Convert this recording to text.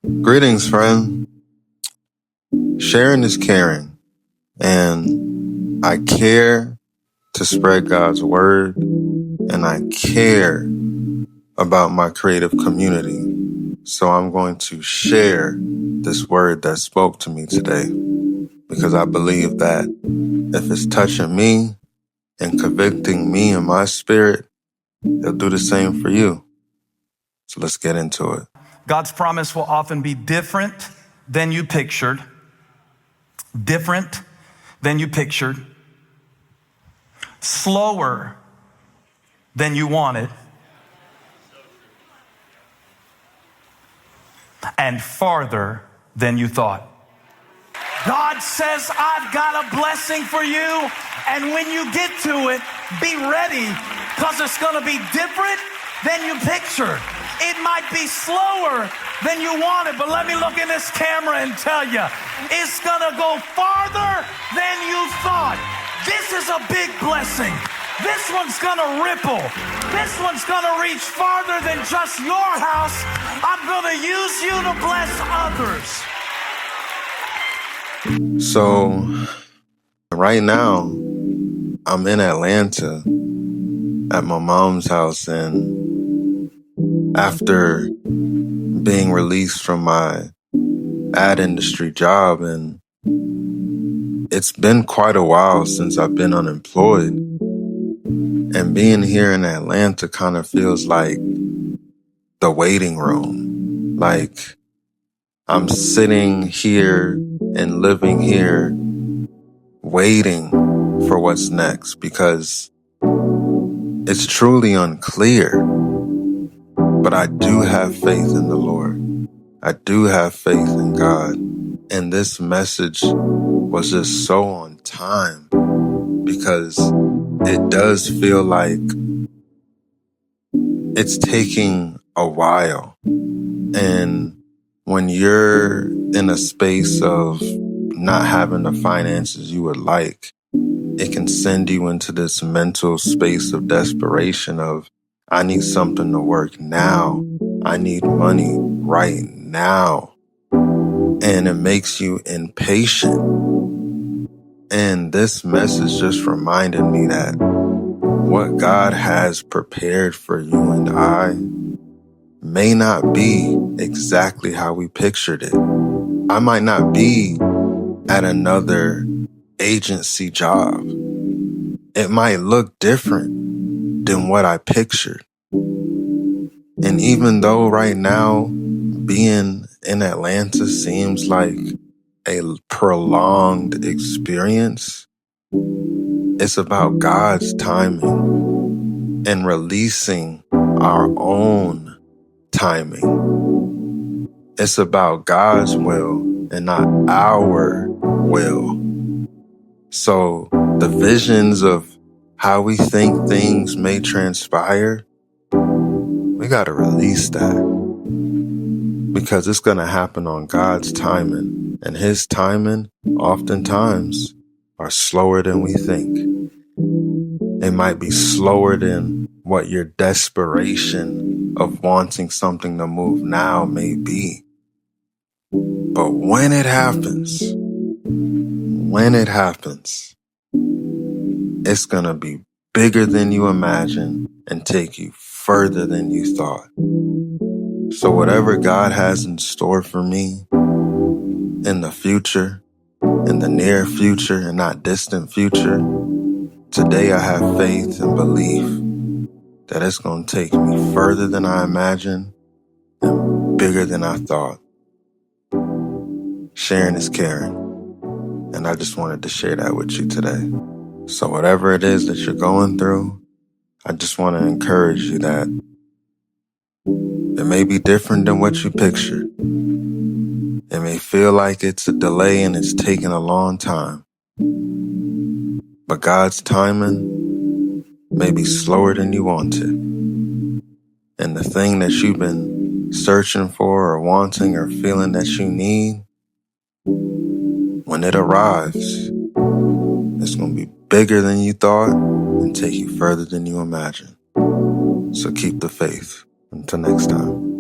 Greetings, friend. Sharing is caring, and I care to spread God's word, and I care about my creative community. So I'm going to share this word that spoke to me today, because I believe that if it's touching me and convicting me in my spirit, it'll do the same for you. So let's get into it. God's promise will often be different than you pictured. Different than you pictured. Slower than you wanted. And farther than you thought. God says, I've got a blessing for you. And when you get to it, be ready, because it's going to be different than you pictured. It might be slower than you wanted, but let me look in this camera and tell you, it's going to go farther than you thought. This is a big blessing. This one's going to ripple. This one's going to reach farther than just your house. I'm going to use you to bless others. So right now, I'm in Atlanta at my mom's house, and after being released from my ad industry job, and it's been quite a while since I've been unemployed, and being here in Atlanta kind of feels like the waiting room. Like I'm sitting here and living here waiting for what's next, because it's truly unclear. But I do have faith in the Lord. I do have faith in God. And this message was just so on time, because it does feel like it's taking a while. And when you're in a space of not having the finances you would like, it can send you into this mental space of desperation of, I need something to work now. I need money right now. And it makes you impatient. And this message just reminded me that what God has prepared for you and I may not be exactly how we pictured it. I might not be at another agency job. It might look different than what I pictured. And even though right now being in Atlanta seems like a prolonged experience, it's about God's timing and releasing our own timing. It's about God's will and not our will. So the visions of how we think things may transpire, we got to release that, because it's going to happen on God's timing, and His timing oftentimes are slower than we think. It might be slower than what your desperation of wanting something to move now may be. But when it happens, it's going to be bigger than you imagine and take you further than you thought. So whatever God has in store for me in the future, in the near future and not distant future, today I have faith and belief that it's going to take me further than I imagined and bigger than I thought. Sharing is caring. And I just wanted to share that with you today. So whatever it is that you're going through, I just want to encourage you that it may be different than what you pictured. It may feel like it's a delay and it's taking a long time. But God's timing may be slower than you wanted. And the thing that you've been searching for or wanting or feeling that you need, when it arrives, it's going to be bigger than you thought and take you further than you imagined. So keep the faith. Until next time.